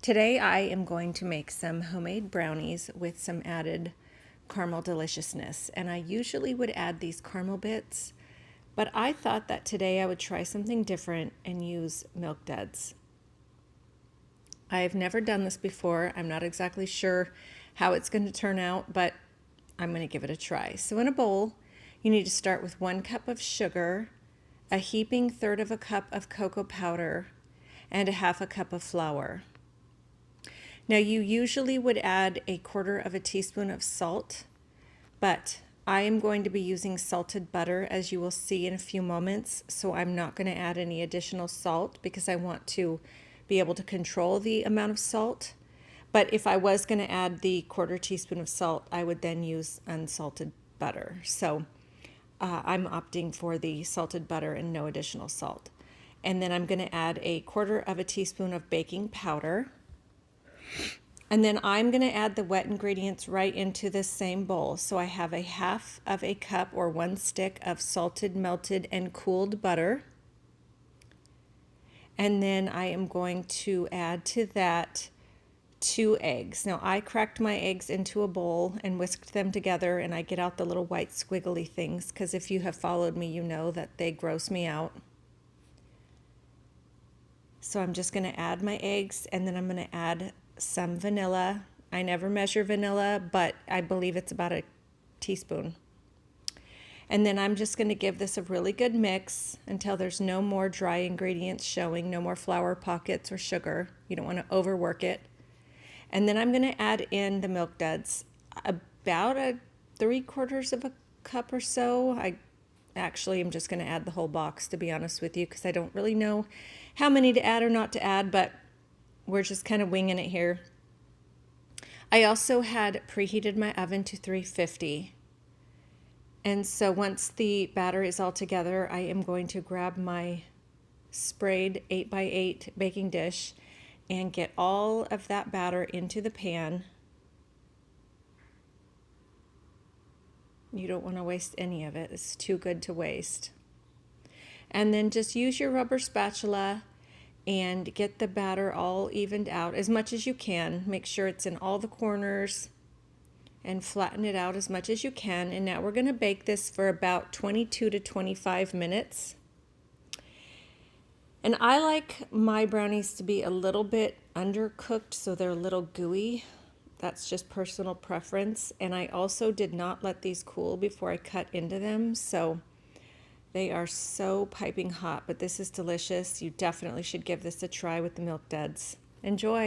Today I am going to make some homemade brownies with some added caramel deliciousness. And I usually would add these caramel bits, but I thought that today I would try something different and use milk duds. I've never done this before. I'm not exactly sure how it's going to turn out, but I'm going to give it a try. So in a bowl, you need to start with 1 cup of sugar, a heaping third of a cup of cocoa powder, and a half a cup of flour. Now you usually would add 1/4 teaspoon of salt, but I am going to be using salted butter, as you will see in a few moments, so I'm not going to add any additional salt because I want to be able to control the amount of salt. But if I was going to add the 1/4 teaspoon of salt, I would then use unsalted butter. So I'm opting for the salted butter and no additional salt. And then I'm going to add 1/4 teaspoon of baking powder. And then I'm going to add the wet ingredients right into this same bowl. So I have 1/2 cup or 1 stick of salted, melted, and cooled butter. And then I am going to add to that 2 eggs. Now I cracked my eggs into a bowl and whisked them together, and I get out the little white squiggly things because if you have followed me, you know that they gross me out. So I'm just going to add my eggs, and then I'm going to add some vanilla. I never measure vanilla, but I believe it's about 1 teaspoon. And then I'm just going to give this a really good mix until there's no more dry ingredients showing, no more flour pockets or sugar. You don't want to overwork it. And then I'm going to add in the milk duds, about 3/4 cup or so. I actually am just going to add the whole box, to be honest with you, because I don't really know how many to add or not to add, but we're just kind of winging it here. I also had preheated my oven to 350. And so once the batter is all together, I am going to grab my sprayed 8x8 baking dish and get all of that batter into the pan. You don't want to waste any of it. It's too good to waste. And then just use your rubber spatula and get the batter all evened out as much as you can. Make sure it's in all the corners and flatten it out as much as you can. And now we're going to bake this for about 22 to 25 minutes. And I like my brownies to be a little bit undercooked, so they're a little gooey. That's just personal preference. And I also did not let these cool before I cut into them, so they are so piping hot, but this is delicious. You definitely should give this a try with the milk duds. Enjoy.